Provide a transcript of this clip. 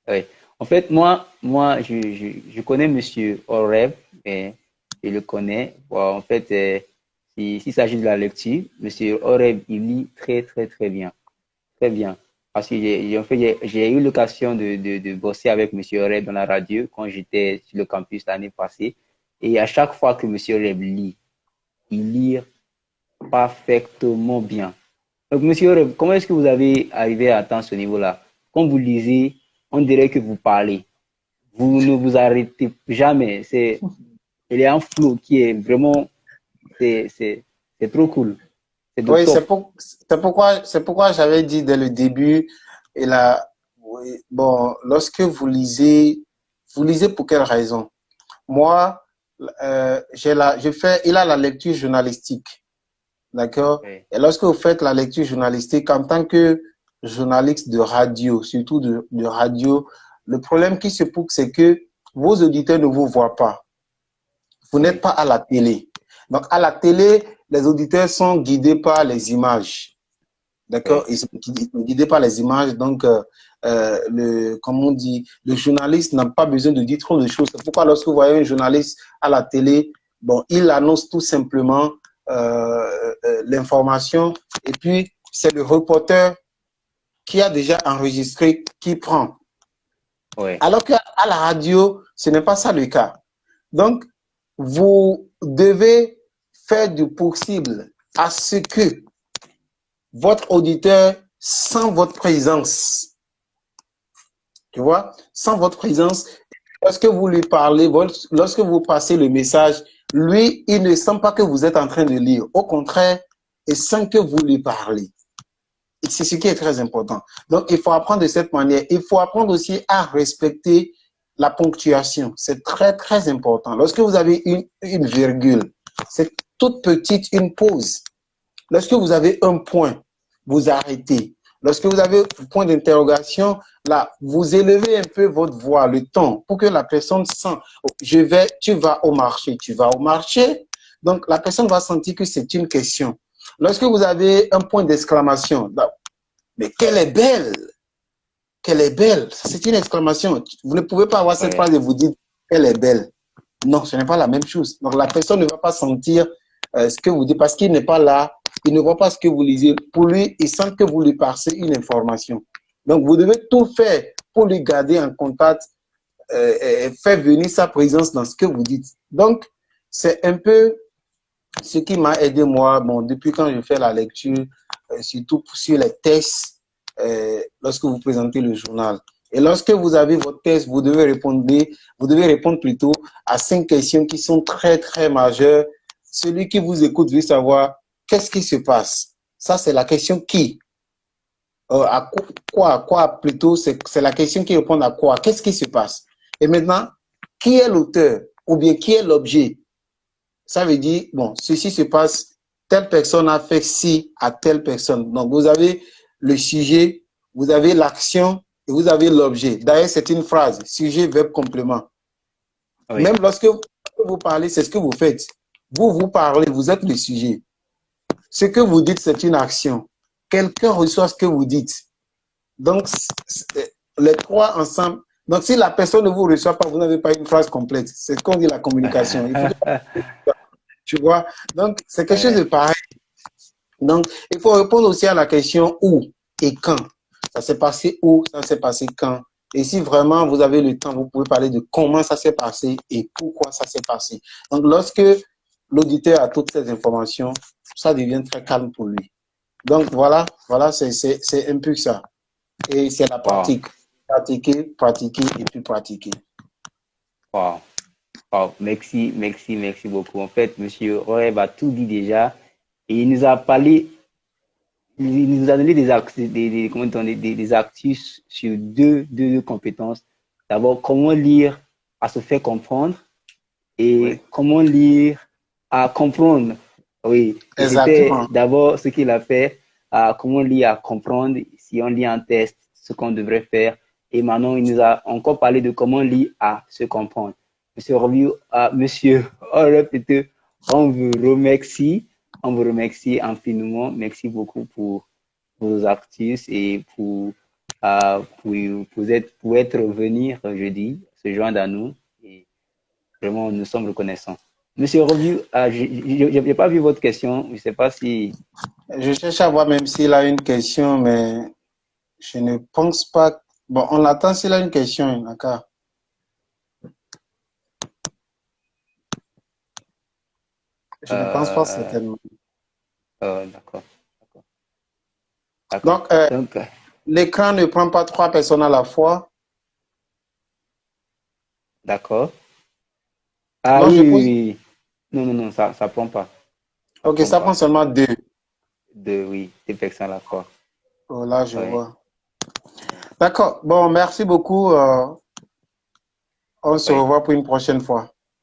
Oui. En fait, je connais Monsieur Oreb, et je le connais. Bon, en fait, s'il s'agit de la lecture, Monsieur Oreb, il lit très, très, très bien. Très bien. Parce que en fait, j'ai eu l'occasion de bosser avec Monsieur Oreb dans la radio quand j'étais sur le campus l'année passée. Et à chaque fois que Monsieur Oreb lit, il lit parfaitement bien. Donc, Monsieur Oreb, comment est-ce que vous avez arrivé à atteindre ce niveau-là? Quand vous lisez, on dirait que vous parlez. Vous ne vous arrêtez jamais. Il y a un flow qui est vraiment, c'est trop cool. C'est de Oui, top. c'est pourquoi j'avais dit dès le début, et là, oui, bon, lorsque vous lisez pour quelle raison? Moi, il a la lecture journalistique, d'accord? Oui, Et lorsque vous faites la lecture journalistique, en tant que journaliste de radio, surtout de radio, le problème qui se pose, c'est que vos auditeurs ne vous voient pas. Vous n'êtes oui, pas à la télé. Donc, à la télé, les auditeurs sont guidés par les images. D'accord? oui, Ils sont guidés par les images. Donc, comme on dit, le journaliste n'a pas besoin de dire trop de choses. C'est pourquoi lorsque vous voyez un journaliste à la télé, bon, il annonce tout simplement l'information. Et puis, c'est le reporter qui a déjà enregistré qui prend. oui, Alors qu'à la radio, ce n'est pas ça le cas. Donc, vous devez faire du possible à ce que votre auditeur, sans votre présence, tu vois, sans votre présence, lorsque vous lui parlez, lorsque vous passez le message, lui, il ne sent pas que vous êtes en train de lire. Au contraire, il sent que vous lui parlez. Et c'est ce qui est très important. Donc, il faut apprendre de cette manière. Il faut apprendre aussi à respecter la ponctuation. C'est très, très important. Lorsque vous avez une virgule, c'est toute petite une pause. Lorsque vous avez un point, vous arrêtez. Lorsque vous avez un point d'interrogation, là, vous élevez un peu votre voix, le ton, pour que la personne sente, oh, tu vas au marché, tu vas au marché. Donc, la personne va sentir que c'est une question. Lorsque vous avez un point d'exclamation, mais qu'elle est belle, c'est une exclamation. Vous ne pouvez pas avoir cette oui. phrase et vous dire qu'elle est belle. Non, ce n'est pas la même chose. Donc la personne ne va pas sentir ce que vous dites parce qu'il n'est pas là, il ne voit pas ce que vous lisez. Pour lui, il sent que vous lui passez une information. Donc vous devez tout faire pour lui garder en contact, faire venir sa présence dans ce que vous dites. Donc c'est un peu ce qui m'a aidé moi, bon, depuis quand je fais la lecture, surtout sur les tests, lorsque vous présentez le journal. Et lorsque vous avez votre test, vous devez répondre plutôt à 5 questions qui sont très, très majeures. Celui qui vous écoute veut savoir qu'est-ce qui se passe. Ça, c'est la question qui. À quoi plutôt, c'est la question qui répond à quoi. Qu'est-ce qui se passe? Et maintenant, qui est l'auteur ou bien qui est l'objet? Ça veut dire, bon, ceci se passe, telle personne a fait ci à telle personne. Donc, vous avez le sujet, vous avez l'action et vous avez l'objet. D'ailleurs, c'est une phrase, sujet, verbe, complément. Oui. Même lorsque vous parlez, c'est ce que vous faites. Vous parlez, vous êtes le sujet. Ce que vous dites, c'est une action. Quelqu'un reçoit ce que vous dites. Donc, les trois ensemble. Donc, si la personne ne vous reçoit pas, vous n'avez pas une phrase complète. C'est ce qu'on dit la communication. Il faut que tu vois. Donc, c'est quelque chose de Ouais. pareil. Donc, il faut répondre aussi à la question où et quand. Ça s'est passé où, ça s'est passé quand. Et si vraiment vous avez le temps, vous pouvez parler de comment ça s'est passé et pourquoi ça s'est passé. Donc, lorsque l'auditeur a toutes ces informations, ça devient très calme pour lui. Donc, voilà, c'est un peu ça. Et c'est la Wow. pratique. Pratiquer, pratiquer et puis pratiquer. Wow. Wow. Merci, merci, merci beaucoup. En fait, Monsieur Oreb a tout dit déjà et il nous a parlé, il nous a donné comment dire, des actus sur deux compétences. D'abord, comment lire à se faire comprendre et Oui, comment lire à comprendre. Oui, et c'était exactement. d'abord ce qu'il a fait, comment lire à comprendre, si on lit un test, ce qu'on devrait faire. Et maintenant, il nous a encore parlé de comment lire à se comprendre. Monsieur Review, Monsieur Orepete, on vous remercie, on vous remercie infiniment. Merci beaucoup pour vos actus et pour pour être venir jeudi, se joindre à nous. Et vraiment, nous sommes reconnaissants. Monsieur Robu, je n'ai pas vu votre question. Je ne sais pas si... Je cherche à voir même s'il a une question, mais je ne pense pas. Bon, on l'attend s'il a une question, d'accord. Je ne pense pas Euh, certainement. d'accord. D'accord. Donc, Donc, l'écran ne prend pas trois personnes à la fois. d'accord. Ah Non, oui, je oui, pose. oui. Non, non, non, ça prend pas. Ça Ok, prend ça prend pas. seulement deux. Oui, deux personnes à la fois. Oh, là, je Oui. vois. D'accord. Bon, merci beaucoup. On se Oui. revoit pour une prochaine fois.